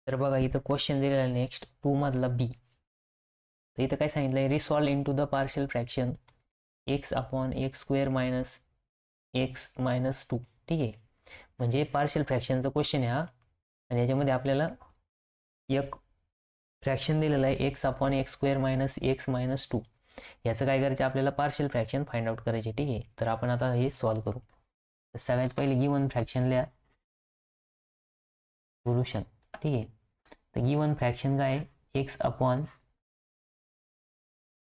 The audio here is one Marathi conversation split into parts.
तर बघा इथं क्वेश्चन दिलेला आहे नेक्स्ट 2 मधला बी. तर इथं काय सांगितलंय, resolve into the partial fraction x upon x square minus x minus 2. ठीक आहे, म्हणजे पार्शियल फ्रॅक्शनचा क्वेश्चन आहे हा. आणि याच्यामध्ये आपल्याला एक फ्रॅक्शन दिलेलं आहे x upon x square minus x minus 2. याचं काय करायचं, आपल्याला पार्शियल फ्रॅक्शन फाइंड आउट करायचे. ठीक आहे, तर आपण आता हे सॉल्व्ह करू. तर सगळ्यात पहिले गिवन फ्रॅक्शन लिहा, सोल्युशन. ठीक आहे, तर गिवन फ्रॅक्शन काय आहे, x upon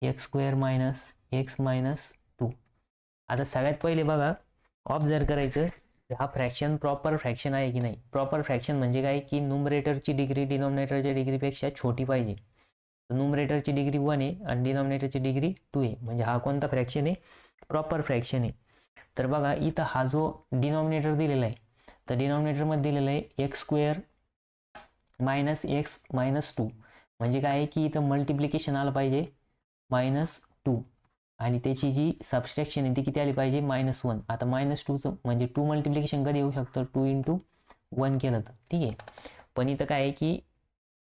x square minus x minus 2. आता सगळ्यात पहिले बघा ऑब्झर्व करायचं, हा फ्रॅक्शन प्रॉपर फ्रॅक्शन आहे की नाही. प्रॉपर फ्रॅक्शन म्हणजे काय की न्यूमरेटरची डिग्री डिनॉमिनेटरच्या डिग्रीपेक्षा छोटी पाहिजे. तर न्यूमरेटरची डिग्री 1 आहे आणि डिनॉमिनेटरची डिग्री 2 आहे, म्हणजे हा कोणता फ्रॅक्शन आहे, प्रॉपर फ्रॅक्शन आहे. तर बघा इथं हा जो डिनॉमिनेटर दिलेला आहे, तर डिनॉमिनेटरमध्ये दिलेला आहे x square minus x minus 2. म्हणजे काय आहे की इथं मल्टिप्लिकेशन आलं पाहिजे -2 आणि त्याची जी सबस्ट्रॅक्शन आहे ती किती आली पाहिजे -1. आता -2चं म्हणजे 2 मल्टिप्लिकेशन कधी येऊ शकतं, 2 × 1 केलं तर. ठीक आहे, पण इथं काय आहे की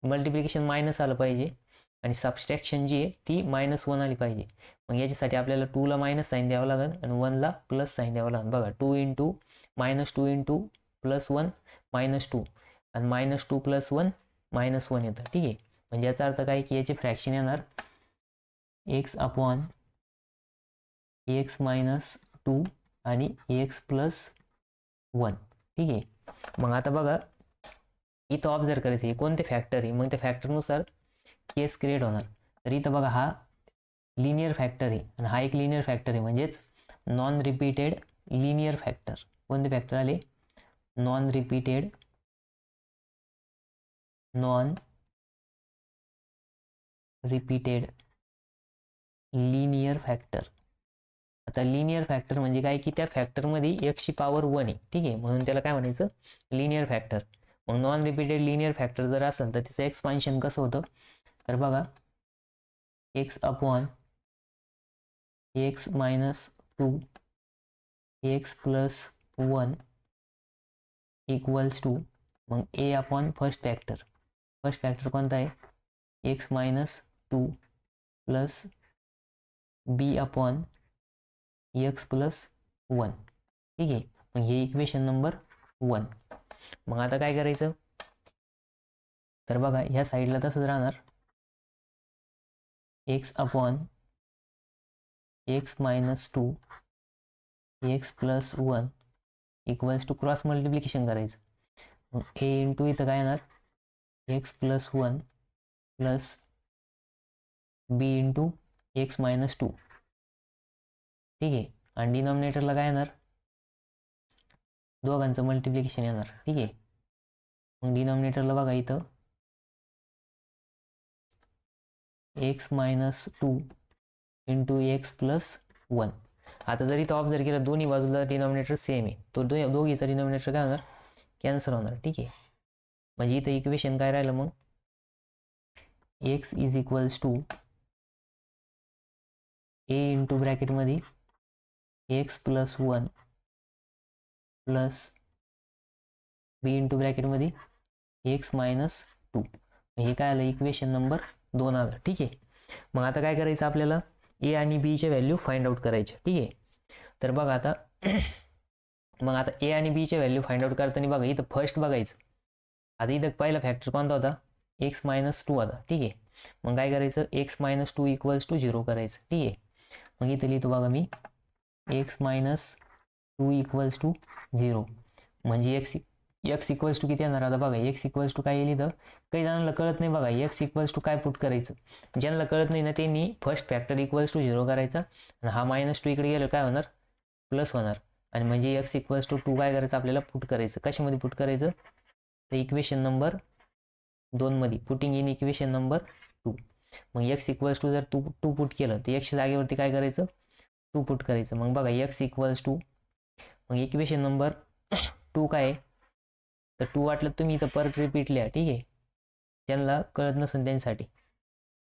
मल्टिप्लिकेशन मायनस आलं पाहिजे आणि सबस्ट्रॅक्शन जी आहे ती -1 आली पाहिजे. मग याच्यासाठी आपल्याला 2ला मायनस साईन द्यावं लागेल आणि 1ला प्लस साईन द्यावं लागेल. बघा 2 × -2 × +1 -2 आणि -2 + 1 -1 येतं. ठीक आहे, म्हणजे याचा अर्थ काय की याचे फ्रॅक्शन येणार एक्स अपॉन एक्स मायनस 2 आणि एक्स प्लस 1. ठीक आहे, मग आता बघा इथं ऑब्झर्व करायचं हे कोणते फॅक्टर आहे, मग त्या फॅक्टरनुसार केस क्रिएट होणार. तर इथं बघा हा लिनियर फॅक्टर आहे आणि हा एक लिनियर फॅक्टर आहे, म्हणजेच नॉन रिपीटेड लिनियर फॅक्टर. कोणते फॅक्टर आले, नॉन रिपीटेड लिनियर फॅक्टर. आता लिनियर फॅक्टर म्हणजे काय की त्या फॅक्टरमध्ये एक्सची पॉवर 1 आहे. ठीक आहे, म्हणून त्याला काय म्हणायचं, लिनियर फॅक्टर. मग नॉन रिपीटेड लिनियर फॅक्टर जर असेल तर त्याचं एक्सपान्शन कसं होतं, तर बघा x upon x minus 2 x plus 1 equals to, मग ए अपॉन फर्स्ट फॅक्टर कोणता आहे, एक्स मायनस 2 प्लस बी अपॉन एक्स प्लस 1. ठीक आहे, मग हे इक्वेशन नंबर 1. मग आता काय करायचं, तर बघा ह्या साईडला तसंच राहणार, x upon x minus 2 x plus 1 equals to cross multiplication करायचं. मग ए इंटू इथं काय येणार, एक्स प्लस 1 प्लस बी इंटू एक्स मायनस 2. ठीक आहे, आणि डिनॉमिनेटरला काय येणार, दोघांचं मल्टिप्लिकेशन येणार. ठीक आहे, मग डिनॉमिनेटरला बघा इथं x minus 2 into x plus 1. आता जर इथं ऑब्झर्व केलं दोन्ही बाजूला डिनॉमिनेटर सेम आहे, तो दोघीचा डिनॉमिनेटर काय होणार, कॅन्सल होणार. ठीक आहे, म्हणजे इथं इक्वेशन काय राहिलं मग, x is equals to a into ब्रॅकेटमध्ये एक्स प्लस 1 प्लस बी इंटू ब्रॅकेटमध्ये एक्स मायनस 2. हे काय आलं, इक्वेशन नंबर 2 आलं. ठीक आहे, मग आता काय करायचं, आपल्याला ए आणि बीच्या व्हॅल्यू फाइंड आउट करायचे. ठीक आहे, तर बघा आता मग आता ए आणि बीच्या व्हॅल्यू फाइंड आउट करताना बघा इथं फर्स्ट बघायचं. आता इथं पहिला फॅक्टर कोणता होता, एक्स मायनस 2 होता. ठीक आहे, मग काय करायचं, एक्स मायनस 2 इक्वल्स टू 0 करायचं. ठीक आहे, मग इथं लिहितो बघा मी एक्स मायनस 2 इक्वल्स टू 0, म्हणजे एक्स इक्वल्स टू किती येणार. आता बघा एक्स इक्वल्स टू काय येईल, इथं काही जणांना कळत नाही बघा एक्स इक्वल्स टू काय पुट करायचं. ज्यांना कळत नाही ना त्यांनी फर्स्ट फॅक्टर इक्वल्स टू 0 करायचा आणि हा -2 इकडे गेलं काय होणार, प्लस होणार. आणि म्हणजे एक्स इक्वल्स टू 2 काय करायचं, आपल्याला पुट करायचं. कशामध्ये पुट करायचं, तर इक्वेशन नंबर 2 मध्ये, पुटिंग इन इक्वेशन नंबर 2. मग एक्स इक्वल्स टू जर 2 पुट केलं तर एक्सच्या जागेवरती काय करायचं, 2 पुट करायचं. मग बघा एक्स इक्वल्स टू, मग इक्वेशन नंबर 2 काय आहे, तर 2 वाटलं तुम्ही इथं परत रिपीट लिहा. ठीक आहे, त्यांना कळत नसेल त्यांच्यासाठी.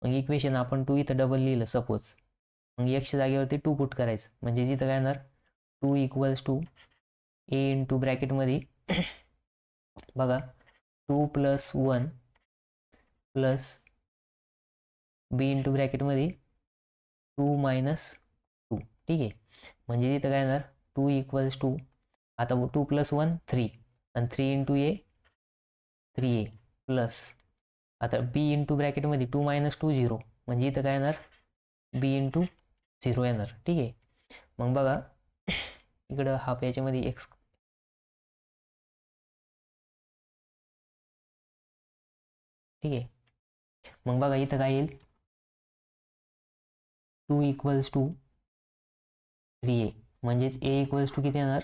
मग इक्वेशन आपण 2 इथं डबल लिहिलं सपोज, मग एक्सच्या जागेवरती 2 पुट करायचं, म्हणजे तिथं काय येणार 2 इक्वल्स टू ए इंटू ब्रॅकेटमध्ये बघा 2 + 1 प्लस बी इंटू ब्रॅकेटमध्ये 2 मायनस 2. ठीक आहे, म्हणजे इथं काय येणार 2 इक्वल्स टू, आता 2 प्लस 1 3 आणि 3 इंटू ए 3a प्लस आता बी इंटू ब्रॅकेटमध्ये 2 मायनस 2 0, म्हणजे इथं काय येणार बी इंटू 0 येणार. ठीक आहे, मग बघा इकडं हाफ याच्यामध्ये एक्स. ठीक आहे, मग बघा इथं काय येईल 2 इक्वल्स टू 3a, म्हणजेच ए इक्वल्स टू किती येणार,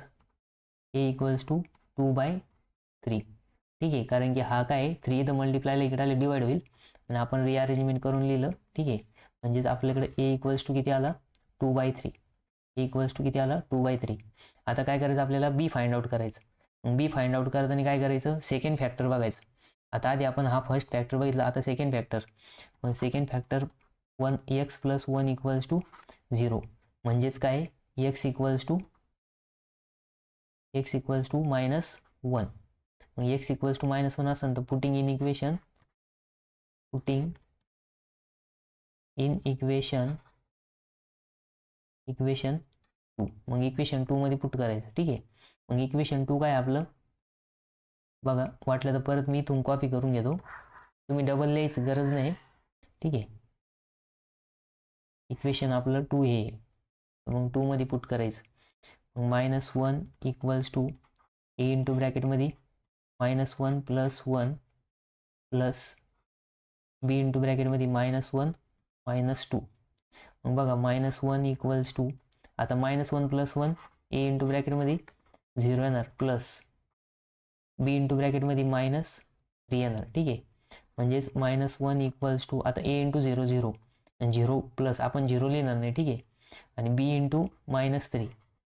ए इक्वल्स टू 2/3. ठीक आहे, कारण की हा काय 3 इथं मल्टिप्लायला इकडे डिवाइड होईल आणि आपण रिअरेंजमेंट करून लिहिलं. ठीक आहे, म्हणजेच आपल्याकडे ए इक्वल्स टू किती आला 2/3. ए इक्वल्स टू किती आला 2/3. आता काय करायचं आपल्याला बी फाइंड आउट करायचं. मग बी फाइंड आउट करताना काय करायचं सेकंड फॅक्टर बघायचं. आता आधी आपण हा फर्स्ट फॅक्टर बघितला, आता सेकंड फॅक्टर. मग second factor 1x plus 1 equals to 0, म्हणजेच काय x इक्वल्स टू मायनस 1. मग x इक्वल्स टू मायनस 1 असेल तर पुटिंग इन इक्वेशन 2. मग इक्वेशन 2 मध्ये पुट करायचं. ठीक आहे, मग इक्वेशन 2 काय आपलं बघा, वाटलं तर परत मी इथून कॉपी करून घेतो, तुम्ही डबल लिहायची गरज नाही. ठीक आहे, इक्वेशन आपलं 2 हे, मग 2 मध्ये पुट करायचं. मग minus 1 equals to a into ब्रॅकेटमध्ये -1 प्लस 1 प्लस बी इंटू ब्रॅकेटमध्ये -1 -2. मग बघा -1 इक्वल्स टू, आता -1 प्लस 1 ए इंटू ब्रॅकेटमध्ये 0 येणार प्लस बी इंटू ब्रॅकेटमध्ये -3 येणार. ठीक आहे, म्हणजेच -1 इक्वल्स टू, आता ए इंटू 0 0 आणि 0 प्लस आपण 0 लिहिणार नाही. ठीक आहे, आणि बी इंटू -3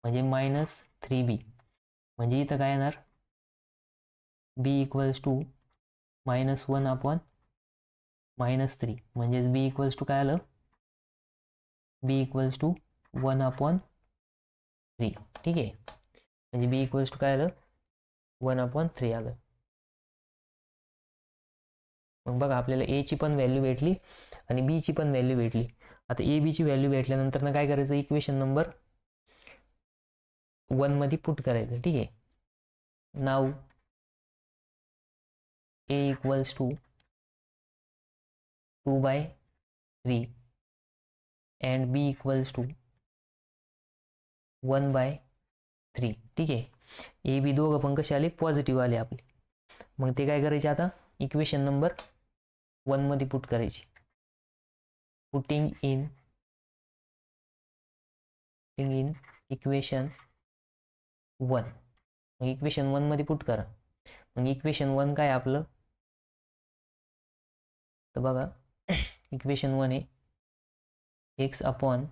म्हणजे -3b, म्हणजे इथं काय येणार बी इक्वल्स टू -1 अपॉन -3, म्हणजेच बी इक्वल्स टू काय आलं बी इक्वल्स टू 1/3. ठीक आहे, म्हणजे बी इक्वल्स टू काय आलं 1/3 आलं. मग बघा आपल्याला ए ची पण व्हॅल्यू भेटली आणि बी ची पण व्हॅल्यू भेटली. आता ए बी ची व्हॅल्यू भेटल्यानंतर ना काय करायचं इक्वेशन नंबर 1 मध्ये पुट करायचं. ठीक आहे, नाव a equals to 2/3 and b equals to 1/3. ठीक आहे, ए बी दोघं पण कसे आले पॉझिटिव्ह आले आपले. मग ते काय करायचे आता इक्वेशन नंबर 1 मध्ये पुट करायची. Putting in equation 1. मग इक्वेशन 1 मध्ये पुट करा. मग इक्वेशन 1 काय आपलं तर बघा इक्वेशन 1 आहे x upon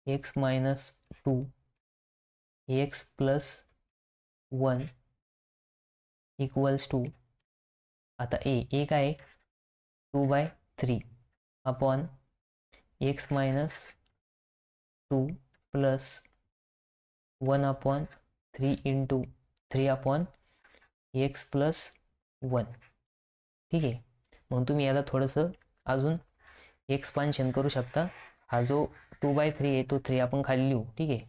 x minus 2 x plus 1 equals to, आता ए काय 2/3 upon x minus 2 plus 1/3 into 3 x plus 1. ठीक आहे, मग तुम्ही याला थोडंसं अजून एक्सपान्शन करू शकता. हा जो 2/3 आहे तो 3 आपण खाली लिहू. ठीक आहे,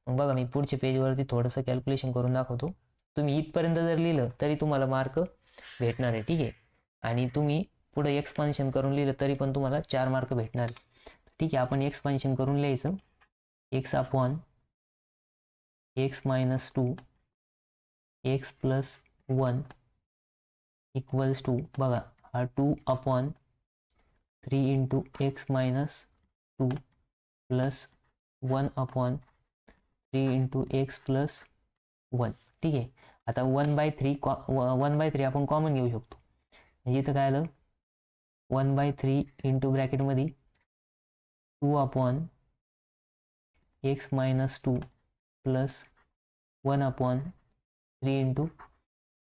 मग बघा मी पुढच्या पेजवरती थोडंसं कॅल्क्युलेशन करून दाखवतो. तुम्ही इथपर्यंत जर लिहिलं तरी तुम्हाला मार्क भेटणार आहे. ठीक आहे, आणि तुम्ही पुढे एक्सपान्शन करून लिहिलं तरी पण तुम्हाला 4 मार्क भेटणार. ठीक आहे, आपण एक्सपान्शन करून लिहायचं x upon x minus 2 x plus 1 equals to, बघा हा 2/3 into x minus 2 plus 1/3 into x plus 1. ठीक आहे, आता 1/3 आपण कॉमन घेऊ शकतो. म्हणजे इथं काय आलं 1/3 इंटू ब्रॅकेटमध्ये 2/x minus 2 plus 1/3 into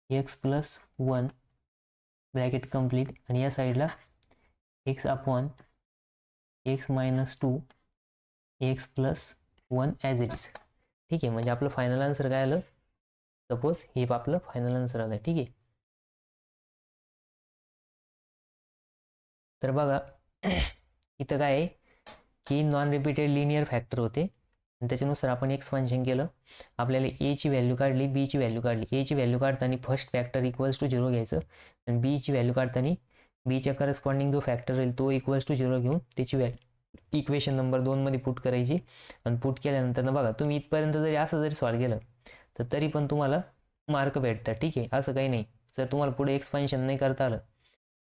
x plus 1 bracket complete, आणि या साईडला x minus 2 x plus 1 as it is. ठीक आहे, म्हणजे आपलं फायनल आन्सर काय आलं सपोज हे आपलं फायनल आन्सर आलं. ठीक आहे. तर बघा इथं काय आहे की नॉन रिपीटेड लिनियर फॅक्टर होते आणि त्याच्यानुसार आपण एक्सपान्शन केलं, आपल्याला एची व्हॅल्यू काढली, बीची व्हॅल्यू काढली. एची व्हॅल्यू काढताना फर्स्ट फॅक्टर इक्वल्स टू 0 घ्यायचं आणि बीची व्हॅल्यू काढताना बीच्या करस्पॉन्डिंग जो फॅक्टर राहील तो इक्वल्स टू 0 घेऊन त्याची इक्वेशन नंबर 2 मध्ये पुट करायची. आणि पुट केल्यानंतर ना बघा तुम्ही इथपर्यंत जरी असं जरी सॉल्व केलं तर तरी पण तुम्हाला मार्क भेटतात. ठीक आहे, असं काही नाही. जर तुम्हाला पुढे एक्सपान्शन नाही करता आलं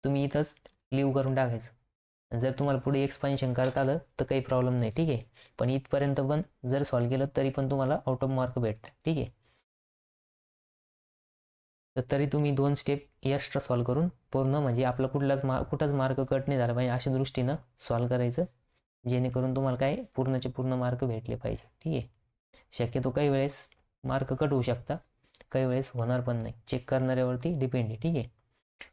तुम्ही इथंच लिव्ह करून टाकायचं. आणि जर तुम्हाला पुढे एक्सपान्शन करता आलं तर काही प्रॉब्लेम नाही. ठीक आहे, पण इथपर्यंत पण जर सॉल्व केलं तरी पण तुम्हाला आउट ऑफ मार्क भेटतात. ठीक आहे, तर तरी तुम्ही 2 स्टेप एक्स्ट्रा सॉल्व करून पूर्ण म्हणजे आपला कुठलाच मार्क कट नाही झाला पाहिजे अशा दृष्टीनं सॉल्व करायचं, जेणेकरून तुम्हाला काय पूर्णचे पूर्ण मार्क भेटले पाहिजे. ठीक आहे, शक्यतो काही वेळेस मार्क कट होऊ शकता, काही वेळेस होणार पण नाही, चेक करणाऱ्यावरती डिपेंड आहे. ठीक आहे,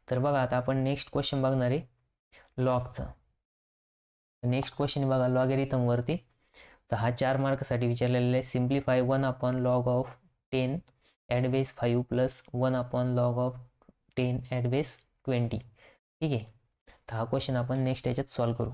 तर बघा आता आपण नेक्स्ट क्वेश्चन बघणार आहे लॉगचा. नेक्स्ट क्वेश्चन बघा लॉगॅरिथमवरती. तर हा 4 मार्कसाठी विचारलेला आहे. Simplify 1 log of 10 at base 5 plus 1 log of 10 at base 20. ठीक आहे, तर हा क्वेश्चन आपण नेक्स्ट याच्यात सॉल्व करू.